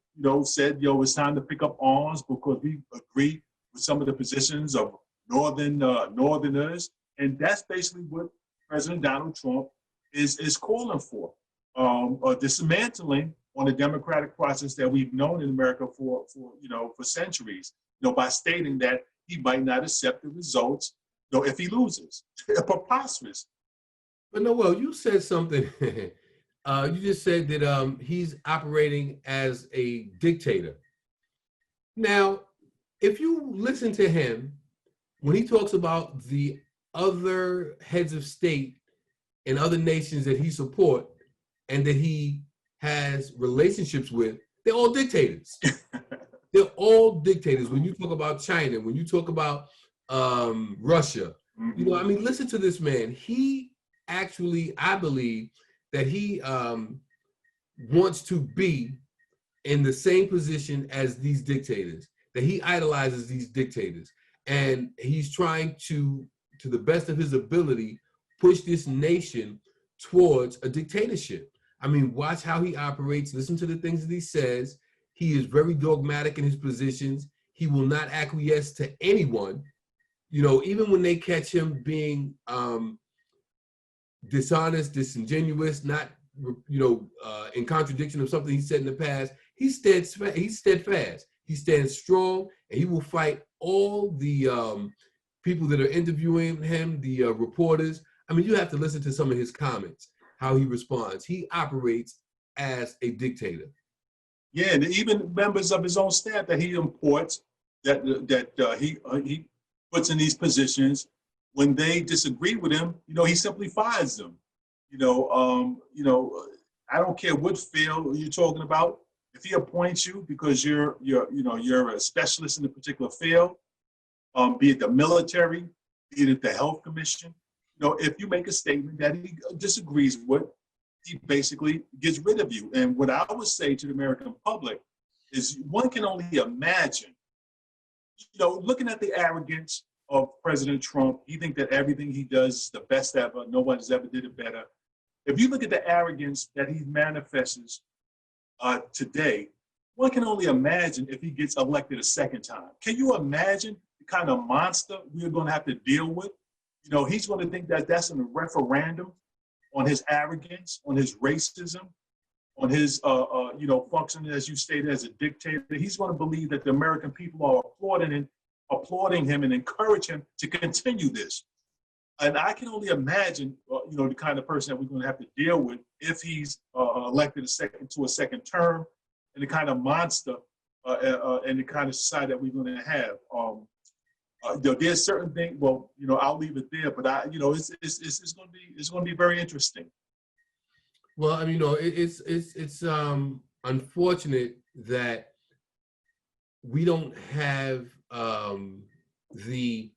said, it's time to pick up arms because we agree with some of the positions of Northerners. And that's basically what President Donald Trump is calling for, a dismantling on the democratic process that we've known in America for centuries, by stating that he might not accept the results, if he loses. Preposterous. But Noel, you said something. You just said that he's operating as a dictator. Now, if you listen to him, when he talks about the other heads of state and other nations that he supports and that he has relationships with, they're all dictators. They're all dictators. When you talk about China, when you talk about Russia, listen to this man. He actually, I believe that he wants to be in the same position as these dictators, that he idolizes these dictators. And he's trying to the best of his ability, push this nation towards a dictatorship. I mean, watch how he operates. Listen to the things that he says. He is very dogmatic in his positions. He will not acquiesce to anyone. Even when they catch him being dishonest, disingenuous, not, in contradiction of something he said in the past, he's steadfast. He stands strong, and he will fight all the people that are interviewing him, the reporters. I mean, you have to listen to some of his comments, how he responds. He operates as a dictator. Yeah, and even members of his own staff that he imports, that he puts in these positions, when they disagree with him, he simply fires them. I don't care what field you're talking about. If he appoints you because you're a specialist in a particular field, be it the military, be it the health commission, if you make a statement that he disagrees with, he basically gets rid of you. And what I would say to the American public is one can only imagine, looking at the arrogance of President Trump, he thinks that everything he does is the best ever. Nobody's ever did it better. If you look at the arrogance that he manifests today, one can only imagine if he gets elected a second time. Can you imagine the kind of monster we're going to have to deal with? He's going to think that that's a referendum on his arrogance, on his racism, on his, functioning, as you stated, as a dictator. He's going to believe that the American people are applauding him and encourage him to continue this. And I can only imagine, the kind of person that we're going to have to deal with if he's elected to a second term, and the kind of monster and the kind of society that we're going to have. There's certain things. Well, I'll leave it there. But it's going to be very interesting. Well, it's unfortunate that we don't have the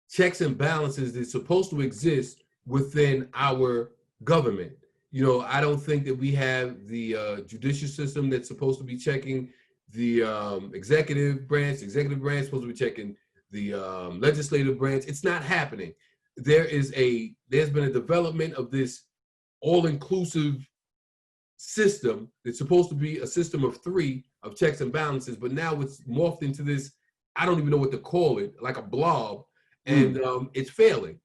checks and balances that's supposed to exist within our government. I don't think that we have the judicial system that's supposed to be checking the executive branch supposed to be checking the legislative branch. It's not happening. There's been a development of this all-inclusive system. It's supposed to be a system of 3 of checks and balances, but now it's morphed into this, I don't even know what to call it, like a blob, and it's failing.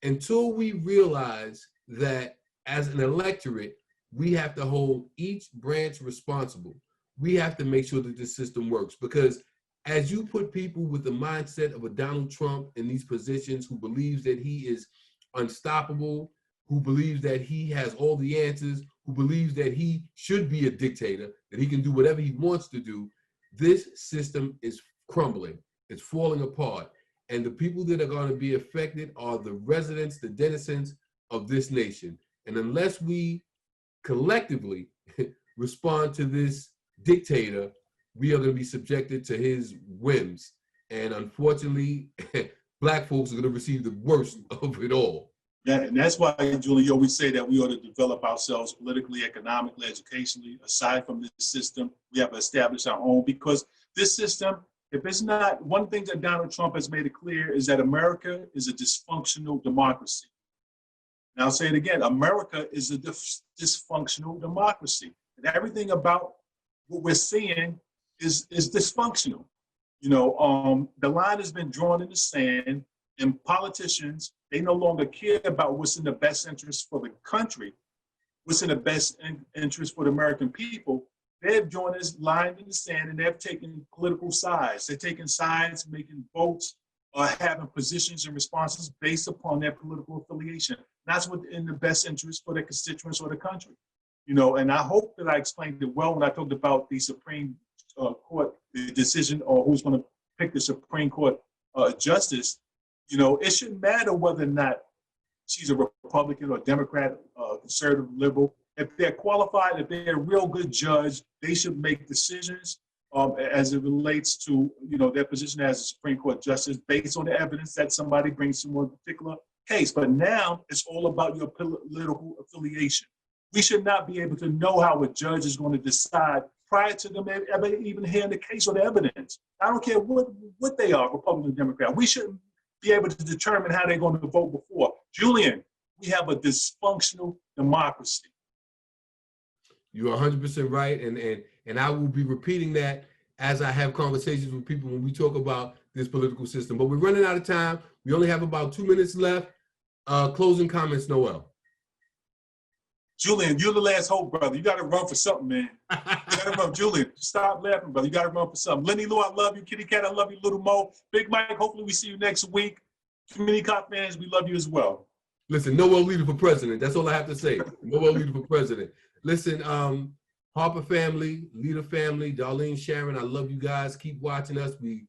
Until we realize that as an electorate, we have to hold each branch responsible. We have to make sure that this system works, because as you put people with the mindset of a Donald Trump in these positions, who believes that he is unstoppable, who believes that he has all the answers, who believes that he should be a dictator, that he can do whatever he wants to do, this system is crumbling. It's falling apart. And the people that are going to be affected are the residents, the denizens of this nation. And unless we collectively respond to this dictator, we are going to be subjected to his whims. And unfortunately, Black folks are going to receive the worst of it all. Yeah, and that's why, Julie, you always say that we ought to develop ourselves politically, economically, educationally. Aside from this system, we have to establish our own, because this system, if it's not, one thing that Donald Trump has made it clear is that America is a dysfunctional democracy. And I'll say it again, America is a dysfunctional democracy. And everything about what we're seeing is dysfunctional. You know, the line has been drawn in the sand, and politicians, they no longer care about what's in the best interest for the country, what's in the best interest for the American people. They've drawn this line in the sand, and they've taken political sides. They're taking sides, making votes, having positions and responses based upon their political affiliation. That's what's in the best interest for their constituents or the country. You know, and I hope that I explained it well when I talked about the Supreme Court, the decision, or who's going to pick the Supreme Court justice. You know, it shouldn't matter whether or not she's a Republican or Democrat, conservative, liberal. If they're qualified, if they're a real good judge, they should make decisions as it relates to, you know, their position as a Supreme Court justice based on the evidence that somebody brings to one particular case. But now it's all about your political affiliation. We should not be able to know how a judge is going to decide prior to them ever even hearing the case or the evidence. I don't care what they are, Republican or Democrat. We shouldn't be able to determine how they're going to vote before. Julian, we have a dysfunctional democracy. You're 100% right, and I will be repeating that as I have conversations with people when we talk about this political system. But we're running out of time. We only have about 2 minutes left. Closing comments, Noel. Julian, you're the last hope, brother. You got to run for something, man. You got to run. Julian, stop laughing, brother. You got to run for something. Lenny Lou, I love you. Kitty Cat, I love you. Little Mo. Big Mike, hopefully we see you next week. Community Cop fans, we love you as well. Listen, Noel Leader for president. That's all I have to say. Noel Leader for president. Listen, Harper family, Leader family, Darlene, Sharon, I love you guys. Keep watching us. We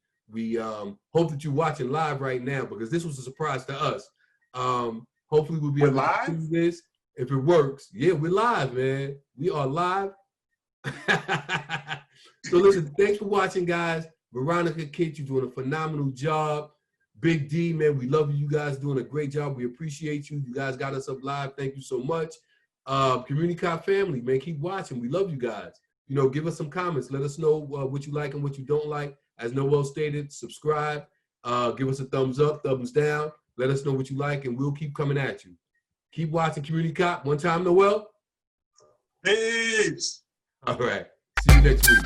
hope that you're watching live right now, because this was a surprise to us. Hopefully we'll be able to do this. If it works, yeah, we're live, man. We are live. So listen, thanks for watching, guys. Veronica, Kate, you're doing a phenomenal job. Big D, man, we love you. You guys doing a great job. We appreciate you. You guys got us up live. Thank you so much. Community Cop family, man, keep watching. We love you guys. You know, give us some comments. Let us know what you like and what you don't like. As Noel stated, subscribe. Give us a thumbs up, thumbs down. Let us know what you like, and we'll keep coming at you. Keep watching Community Cop. One time, Noel. Peace. All right. See you next week.